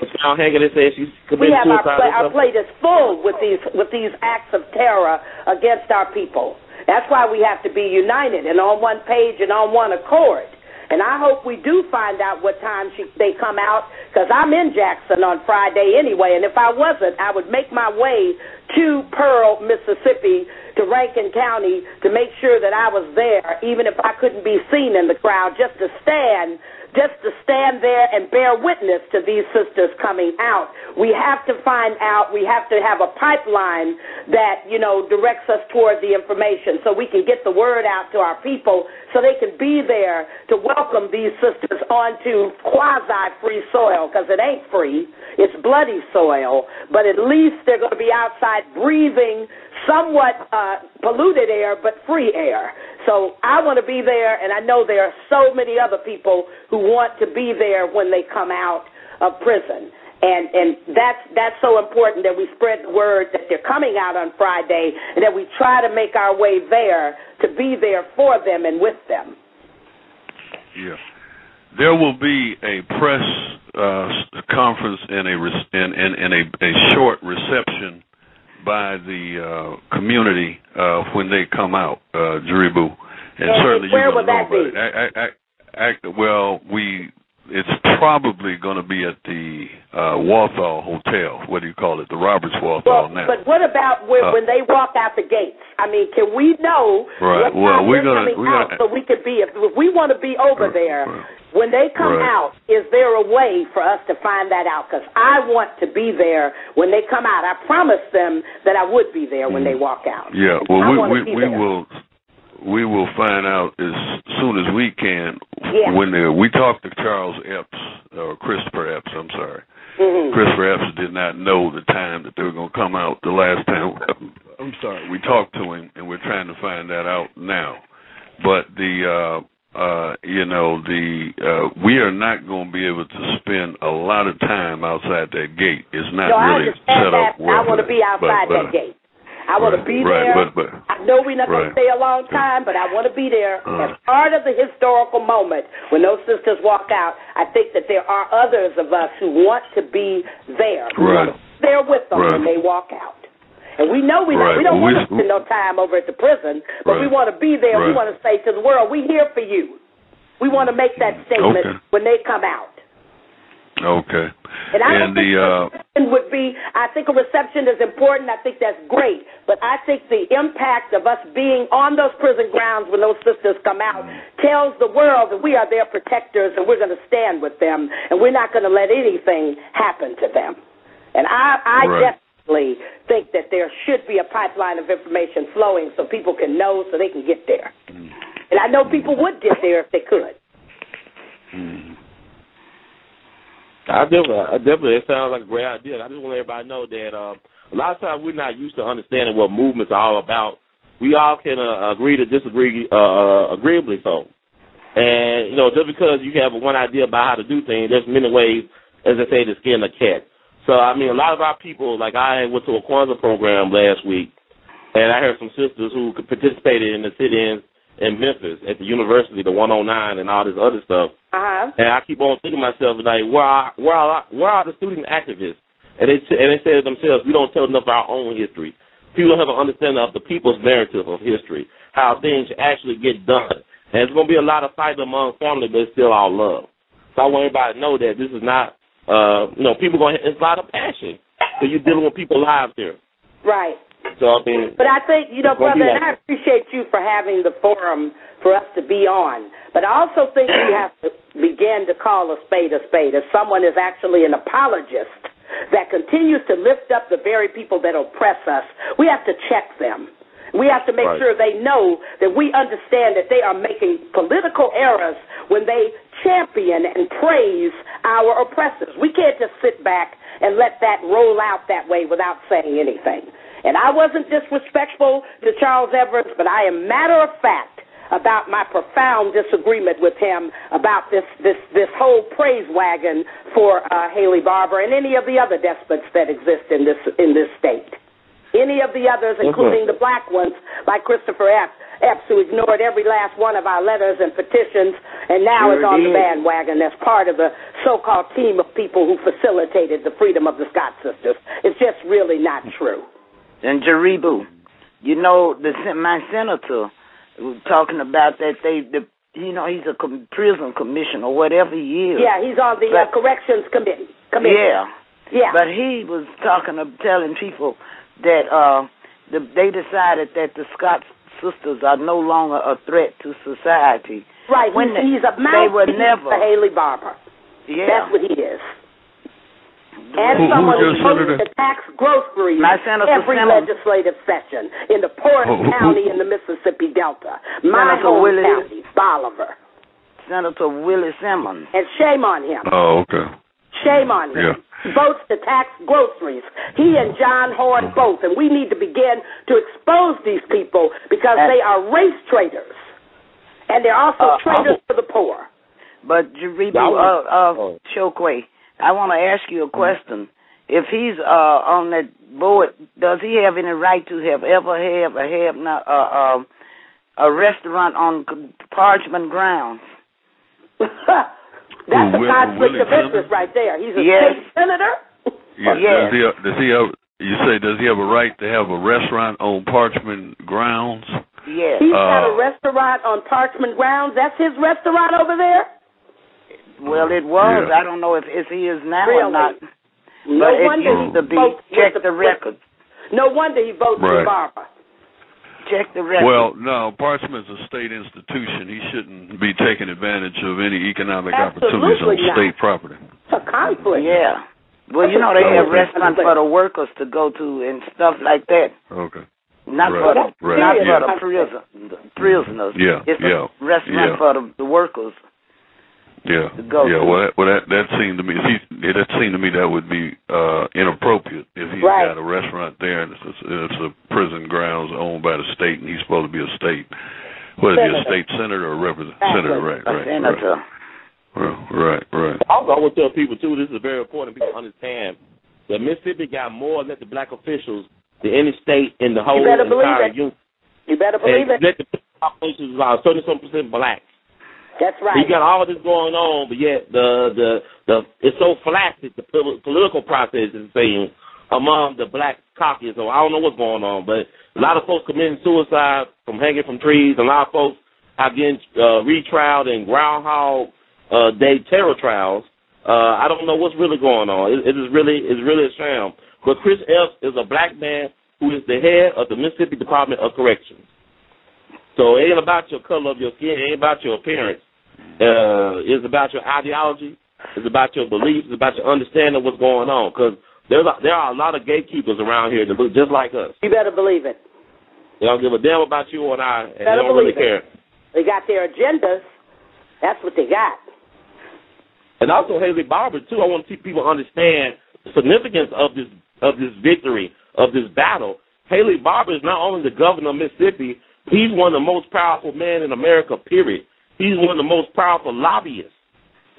Speaker 9: was found hanging. They said she committed suicide.
Speaker 5: Our plate is full with these acts of terror against our people. That's why we have to be united and on one page and on one accord. And I hope we do find out what time they come out, because I'm in Jackson on Friday anyway, and if I wasn't, I would make my way to Pearl, Mississippi, to Rankin County to make sure that I was there, even if I couldn't be seen in the crowd, just to stand there and bear witness to these sisters coming out. We have to find out, we have to have a pipeline that, directs us toward the information so we can get the word out to our people so they can be there to welcome these sisters onto quasi-free soil, because it ain't free. It's bloody soil, but at least they're going to be outside breathing somewhat polluted air, but free air. So I want to be there, and I know there are so many other people who want to be there when they come out of prison. And that's so important that we spread the word that they're coming out on Friday and that we try to make our way there to be there for them and with them.
Speaker 4: Yeah. There will be a press conference and a short reception by the community when they come out, Jaribu, and certainly
Speaker 5: where
Speaker 4: you
Speaker 5: would that
Speaker 4: be? It's probably going to be at the Walthall Hotel. What do you call it? The Roberts Walthall now.
Speaker 5: But what about when they walk out the gates? I mean, can we know what time they're coming out so we could be, if we want to be over there, when they come out, is there a way for us to find that out? Because I want to be there when they come out. I promised them that I would be there when they walk out.
Speaker 4: Yeah, well, we will find out as soon as we can. When we talked to Charles Epps, or Christopher Epps, I'm sorry. Christopher Epps did not know the time that they were going to come out the last time. I'm sorry. We talked to him, and we're trying to find that out now. But we are not going to be able to spend a lot of time outside that gate. It's not really set up well.
Speaker 5: I want to be outside that gate. I want to be there. I know we're not going to stay a long time, but I want to be there as part of the historical moment when those sisters walk out. I think that there are others of us who want to be there. Want to be there with them when they walk out. And we know we don't want to spend no time over at the prison, but we want to be there. We want to say to the world, we're here for you. We want to make that statement when they come out.
Speaker 4: Okay.
Speaker 5: And I don't think a reception would be, I think a reception is important. I think that's great. But I think the impact of us being on those prison grounds when those sisters come out tells the world that we are their protectors and we're going to stand with them and we're not going to let anything happen to them. And I definitely think that there should be a pipeline of information flowing so people can know, so they can get there. And I know people would get there if they could.
Speaker 9: I definitely, it sounds like a great idea. I just want everybody to know that a lot of times we're not used to understanding what movements are all about. We all can agree to disagree agreeably so. And, just because you have one idea about how to do things, there's many ways, as I say, to skin a cat. So, I mean, a lot of our people, like I went to a Kwanzaa program last week, and I heard some sisters who participated in the sit-ins in Memphis at the university, the 109 and all this other stuff. And I keep on thinking to myself, like, where are the student activists? And they say to themselves, we don't tell enough of our own history. People don't have an understanding of the people's narrative of history, how things actually get done. And there's going to be a lot of fight among family, but it's still all love. So I want everybody to know that this is not, people going to, it's a lot of passion. So you're dealing with people's lives here.
Speaker 5: Right.
Speaker 9: So, I mean,
Speaker 5: but I think, brother, and I appreciate you for having the forum for us to be on. But I also think we have to begin to call a spade. If someone is actually an apologist that continues to lift up the very people that oppress us, we have to check them. We have to make sure they know that we understand that they are making political errors when they champion and praise our oppressors. We can't just sit back and let that roll out that way without saying anything. And I wasn't disrespectful to Charles Evans, but I am matter of fact about my profound disagreement with him about this whole praise wagon for Haley Barbour and any of the other despots that exist in this state. Any of the others, including the black ones, like Christopher Epps, who ignored every last one of our letters and petitions, and now is on the bandwagon as part of the so-called team of people who facilitated the freedom of the Scott sisters. It's just really not true.
Speaker 7: And Jaribu, my senator was talking about that he's a prison commissioner or whatever he is.
Speaker 5: Yeah, he's on the corrections committee. Yeah. But
Speaker 7: he was telling people that they decided that the Scott sisters are no longer a threat to society.
Speaker 5: Right. He's a mouthpiece for Haley Barbour.
Speaker 7: Yeah.
Speaker 5: That's what he is. And someone who's supposed to tax groceries every legislative session in the poorest county in the Mississippi Delta. My home county, Bolivar.
Speaker 7: Senator Willie Simmons.
Speaker 5: And shame on him.
Speaker 4: Oh, okay.
Speaker 5: Shame on him.
Speaker 4: Yeah.
Speaker 5: He votes to tax groceries. He and John Horn both. And we need to begin to expose these people because they are race traitors. And they're also traitors for the poor.
Speaker 7: But Jaribu, Chokwe, I want to ask you a question. If he's on that board, does he have any right to have a restaurant on Parchment grounds?
Speaker 5: That's a conflict of interest right there. He's a state senator.
Speaker 4: Yeah. Does he have a right to have a restaurant on Parchment grounds?
Speaker 5: Yeah. He's got a restaurant on Parchment grounds. That's his restaurant over there?
Speaker 7: Well, it was. Yeah. I don't know if he is now or not.
Speaker 5: No wonder
Speaker 7: he check the records.
Speaker 5: No wonder he votes for Barbour.
Speaker 7: Check the records.
Speaker 4: Well, no, Parchment's a state institution. He shouldn't be taking advantage of any economic opportunities on state property.
Speaker 5: It's a conflict.
Speaker 7: Yeah. Well, they have restaurants for the workers to go to and stuff like that.
Speaker 4: Okay.
Speaker 7: Not for the prisoners.
Speaker 4: Yeah.
Speaker 7: It's a restaurant for the workers.
Speaker 4: Yeah. Well, that seemed to me. That would be inappropriate if he's got a restaurant there and it's a prison grounds owned by the state and he's supposed to be a state. What is he, a state senator or senator? Right.
Speaker 7: Senator.
Speaker 4: Right.
Speaker 9: Also, I want to tell people too. This is very important. People understand that Mississippi got more elected black officials than any state in the whole entire union.
Speaker 5: You better believe it.
Speaker 9: Elected population is about 30% black.
Speaker 5: That's right.
Speaker 9: You got all this going on, but yet the it's so flaccid. The political process is saying among the black caucus. So I don't know what's going on, but a lot of folks committing suicide from hanging from trees. A lot of folks have been retrialed in Groundhog Day terror trials. I don't know what's really going on. It's really a sham. But Chris Epps is a black man who is the head of the Mississippi Department of Corrections. So it ain't about your color of your skin. It ain't about your appearance. It's about your ideology. It's about your beliefs. It's about your understanding of what's going on. Because there are a lot of gatekeepers around here that look just like us.
Speaker 5: You better believe it.
Speaker 9: They don't give a damn about you or I, and they don't really care.
Speaker 5: They got their agendas. That's what they got.
Speaker 9: And also Haley Barbour, too. I want to see people understand the significance of this victory, of this battle. Haley Barbour is not only the governor of Mississippi, he's one of the most powerful men in America, period. He's one of the most powerful lobbyists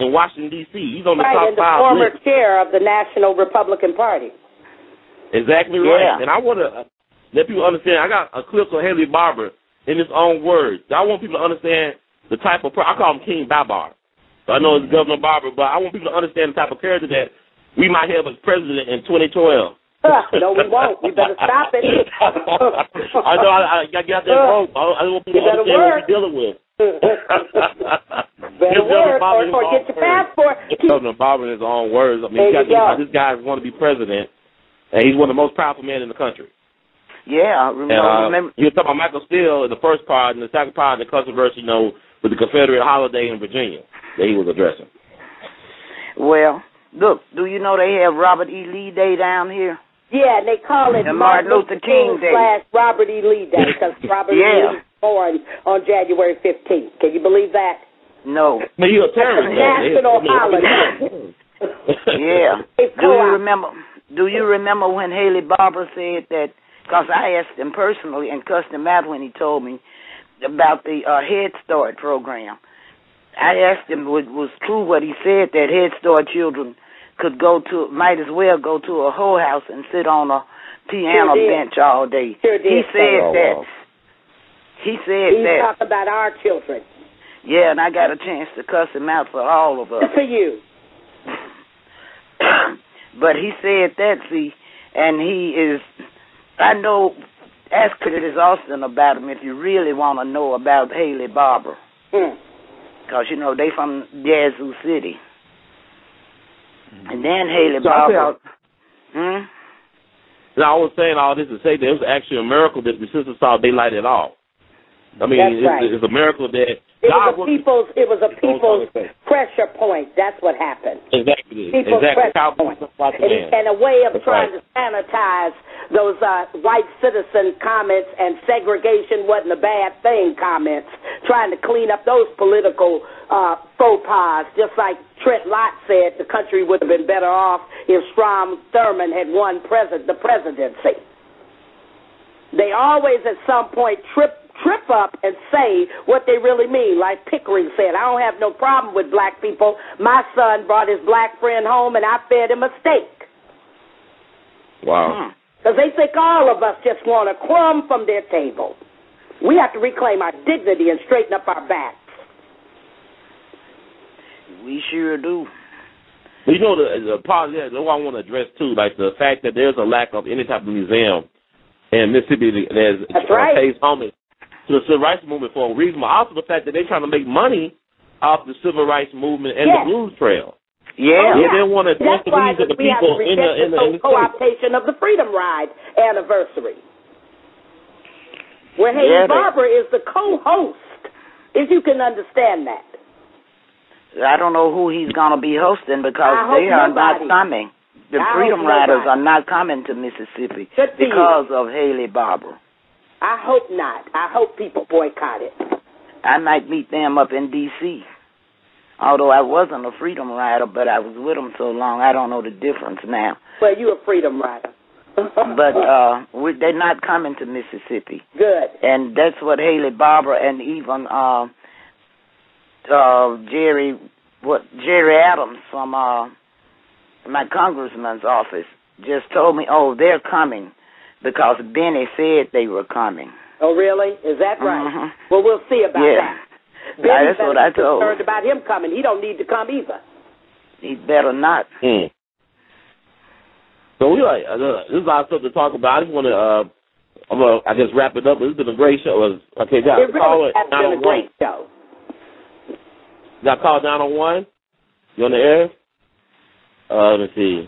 Speaker 9: in Washington, D.C. He's on the top 5
Speaker 5: and the former chair of the National Republican Party.
Speaker 9: Exactly right. And I want to let people understand, I got a clip of Haley Barbour in his own words. I want people to understand the type of, I call him King Babar. So I know it's Governor Barbour, but I want people to understand the type of character that we might have as president in 2012.
Speaker 5: No, we won't. We better stop it.
Speaker 9: I know. I got to get out there and vote. I don't want people to understand what we're dealing with.
Speaker 5: Better work or get your passport.
Speaker 9: Governor Barbour in his own words. I mean, this guy want to be president, And he's one of the most powerful men in the country.
Speaker 10: Yeah, I remember.
Speaker 9: You were talking about Michael Steele in the first part, and the second part, the controversy, with the Confederate holiday in Virginia that he was addressing.
Speaker 10: Well, look, do you know they have Robert E. Lee Day down here?
Speaker 5: Yeah, and they call it
Speaker 10: Martin Luther King Day
Speaker 5: / Robert E. Lee Day because Robert E. Lee was born on January 15th. Can you believe that?
Speaker 10: No.
Speaker 9: But you're a terrorist.
Speaker 5: National holiday.
Speaker 10: Yeah. Do you remember when Haley Barbour said that? Because I asked him personally and cussed him out when he told me about the Head Start program. I asked him was true what he said, that Head Start children might as well go to a whole house and sit on a piano bench all day. He said that. He said that.
Speaker 5: He's talking about our children.
Speaker 10: Yeah, and I got a chance to cuss him out for all of us.
Speaker 5: Good for you.
Speaker 10: But he said that, see, and he is, I know, ask Curtis Austin about him if you really want to know about Haley Barbour. Because, they from Yazoo City. And then Haley Barbour.
Speaker 9: Now, I was saying all this to say that it was actually a miracle that the sisters saw daylight at all. I mean, it's a miracle that
Speaker 5: it was a people's pressure point. That's what happened.
Speaker 9: Exactly.
Speaker 5: People's pressure point. And a way of trying to sanitize those white citizen comments and segregation wasn't a bad thing comments, trying to clean up those political faux pas, just like Trent Lott said the country would have been better off if Strom Thurmond had won the presidency. They always at some point trip up and say what they really mean. Like Pickering said, I don't have no problem with black people. My son brought his black friend home and I fed him a steak.
Speaker 9: Wow.
Speaker 5: Because they think all of us just want a crumb from their table. We have to reclaim our dignity and straighten up our backs.
Speaker 10: We sure do.
Speaker 9: But the part that I want to address too, like the fact that there's a lack of any type of museum in Mississippi that pays homage to the civil rights movement for a reason, but also the fact that they're trying to make money off the civil rights movement and the blues trail.
Speaker 10: Yeah.
Speaker 9: They want to address the needs of the people in the
Speaker 5: co-optation of the Freedom Ride anniversary, where Haley Barbour is the co-host, if you can understand that.
Speaker 10: I don't know who he's going to be hosting because they are not coming. The Freedom Riders are not coming to Mississippi because of Haley Barbour.
Speaker 5: I hope not. I hope people boycott it.
Speaker 10: I might meet them up in D.C. Although I wasn't a Freedom Rider, but I was with them so long, I don't know the difference now.
Speaker 5: Well, you're a Freedom Rider.
Speaker 10: But they're not coming to Mississippi.
Speaker 5: Good.
Speaker 10: And that's what Haley Barbour and even Jerry Adams from my congressman's office just told me, they're coming. Because Benny said they were coming.
Speaker 5: Oh, really? Is that right?
Speaker 10: Mm-hmm.
Speaker 5: Well, we'll see about that.
Speaker 10: That's what I told.
Speaker 5: Concerned about him coming. He don't need to come either.
Speaker 10: He better not.
Speaker 9: So this is a lot of stuff to talk about. I just want to, I guess, wrap it up. It's been a great show. Okay,
Speaker 5: it really has been a great show.
Speaker 9: Got called 901. You on the air? Let's see.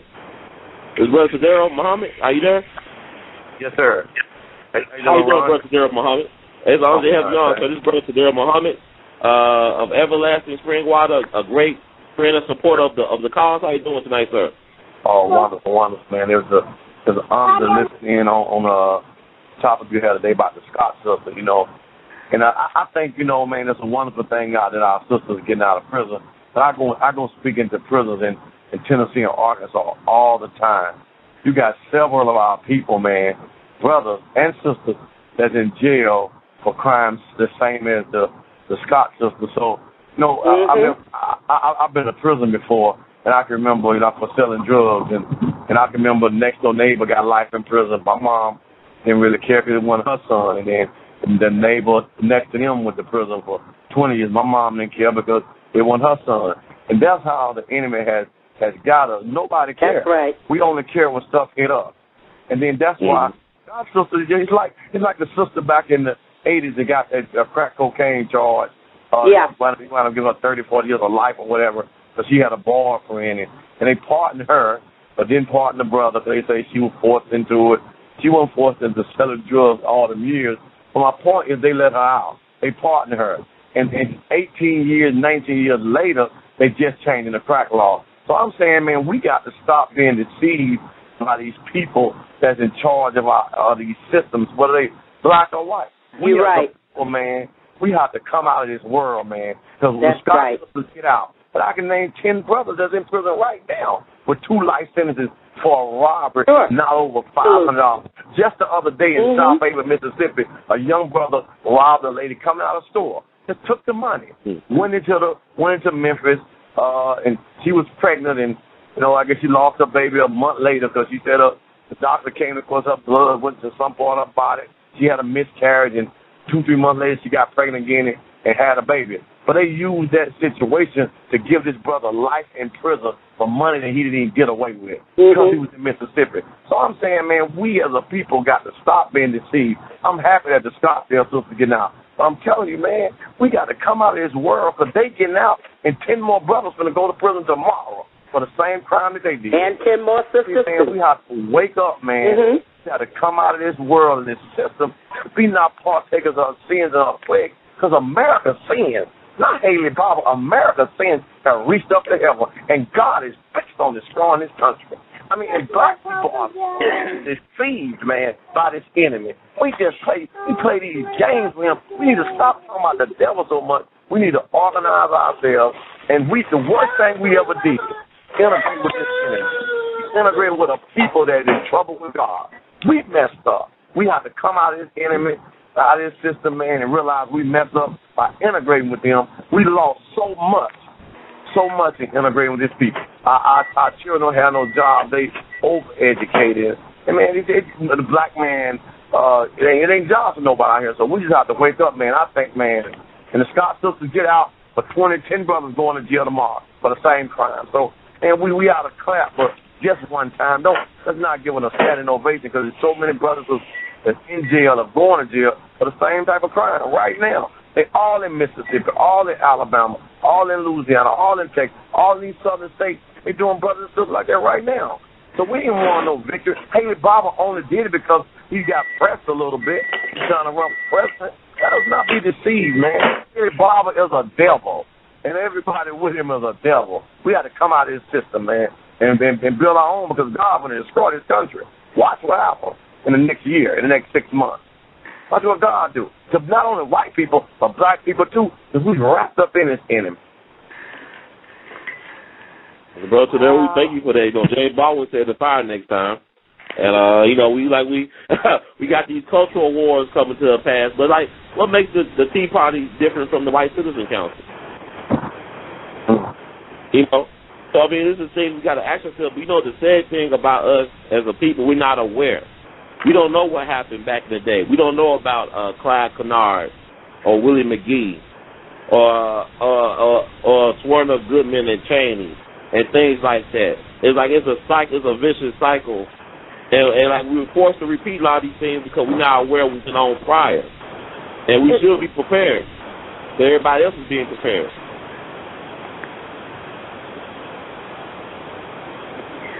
Speaker 9: Is Brother Fidel Muhammad? Are you there?
Speaker 11: Yes, sir.
Speaker 9: How you doing, Brother Fidel Muhammad? As long as they have you on, so this is Brother Fidel Muhammad of Everlasting Spring Water, a great friend and supporter of the cause. How you doing tonight, sir?
Speaker 11: Oh, wonderful, man. It was an honor to listen in on the topic you had today about the Scott sister, And I think, man, it's a wonderful thing that our sisters are getting out of prison. But I go speak into prisons in Tennessee and Arkansas all the time. You got several of our people, man, brothers and sisters, that's in jail for crimes the same as the Scott sister. So, I've been to prison before, and I can remember, for selling drugs, and I can remember the next door neighbor got life in prison. My mom didn't really care because it wasn't her son, and then the neighbor next to him went to prison for 20 years. My mom didn't care because it wasn't her son. And that's how the enemy has got us. Nobody cares.
Speaker 5: That's right.
Speaker 11: We only care when stuff hit us. And then that's why God's sister, it's like the sister back in the 80s that got a crack cocaine charge. Wound up giving her 30, 40 years of life or whatever because she had a boyfriend. And they pardoned her, but didn't pardon the brother because they say she was forced into it. She wasn't forced into selling drugs all them years. But my point is they let her out. They pardoned her. And 18 years, 19 years later, they just changing the crack law. So I'm saying, man, we got to stop being deceived by these people that's in charge of these systems, whether they black or white.
Speaker 5: You're right.
Speaker 11: People, man, we have to come out of this world, man. Because
Speaker 5: that's right.
Speaker 11: Get out. But I can name 10 brothers that's in prison right now with 2 life sentences for a robbery, not over $500. Just the other day in South Haven, Mississippi, a young brother robbed a lady coming out of the store. Just took the money, went into Memphis, and she was pregnant, and I guess she lost her baby a month later because she said the doctor came, of course, her blood went to some part of her body. She had a miscarriage, and 2-3 months later she got pregnant again and had a baby. But they used that situation to give this brother life in prison for money that he didn't even get away with because he was in Mississippi. So I'm saying, man, we as a people got to stop being deceived. I'm happy that the Scottsdale sisters getting out. But I'm telling you, man, we got to come out of this world because they getting out and 10 more brothers going to go to prison tomorrow for the same crime that they did.
Speaker 5: And 10 more sisters.
Speaker 11: We have to wake up, man. We got to come out of this world and this system. Be not partakers of sins and of plague because America sins. Not Haley Barber, America's sins have reached up to heaven, and God is fixed on destroying this country. I mean, and black people are deceived, man, by this enemy. We play these games with him. We need to stop talking about the devil so much. We need to organize ourselves, and the worst thing we ever did, integrate with this enemy. Integrate with a people that is in trouble with God. We messed up. We have to come out of this enemy, out of this system, man, and realize we messed up by integrating with them. We lost so much in integrating with these people. Our children don't have no job. They overeducated. And, man, the black man, it ain't jobs for nobody out here. So we just have to wake up, man. I think, man, and the Scott sisters get out, but 10 brothers going to jail tomorrow for the same crime. So, and we ought to clap for just one time. Let's not give them a standing ovation because there's so many brothers that's in jail or going to jail for the same type of crime right now. They all in Mississippi, all in Alabama, all in Louisiana, all in Texas, all in these southern states. They doing brothers and sisters like that right now. So we didn't want no victory. Haley Barber only did it because he got pressed a little bit. He's trying to run for president. Let us not be deceived, man. Haley Barber is a devil, and everybody with him is a devil. We got to come out of this system, man, and build our own because God will destroy this country. Watch what happens in the next year, in the next 6 months. Watch what God do. To not only white people, but black people too, because we're wrapped up in this enemy.
Speaker 9: Brother, today we thank you for that. James Baldwin said the fire next time. And we got these cultural wars coming to a pass. But what makes the Tea Party different from the White Citizen Council? So I mean, this is the thing we got to ask ourselves. The sad thing about us as a people, we're not aware. We don't know what happened back in the day. We don't know about Clyde Kennard or Willie McGee or Swerner Goodman and Cheney and things like that. It's a cycle. It's a vicious cycle, and we were forced to repeat a lot of these things because we're not aware what's been on prior, and we should be prepared. So everybody else is being prepared.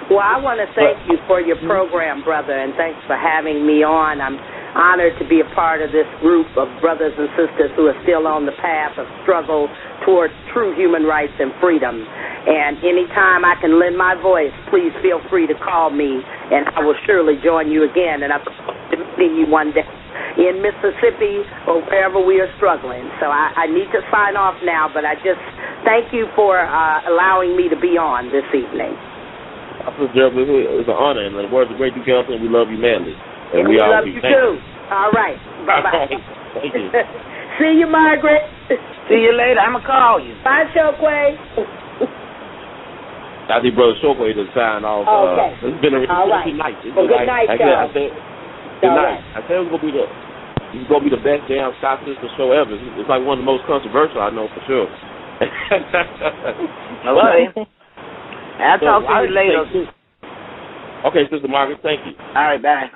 Speaker 5: Well, I want to thank you for your program, brother, and thanks for having me on. I'm honored to be a part of this group of brothers and sisters who are still on the path of struggle towards true human rights and freedom. And anytime I can lend my voice, please feel free to call me, and I will surely join you again. And I'm meeting you one day in Mississippi or wherever we are struggling. So I need to sign off now, but I just thank you for allowing me to be on this evening.
Speaker 9: It's an honor, and the words of great detail, and we love you madly. And we
Speaker 5: love you too. All right. Bye-bye.
Speaker 9: Thank you.
Speaker 5: See you, Margaret.
Speaker 10: See you later. I'm going to call you.
Speaker 5: Bye, Chokwe.
Speaker 9: I think Brother Chokwe to sign off.
Speaker 5: Okay.
Speaker 9: It's been a really night.
Speaker 5: Well, good night, y'all.
Speaker 9: Good night. I said it was going to be the best damn Scott Sister show ever. It's like one of the most controversial I know for sure.
Speaker 10: Okay. I'll talk to you later.
Speaker 9: Okay, Sister Margaret, thank you.
Speaker 10: All right, bye.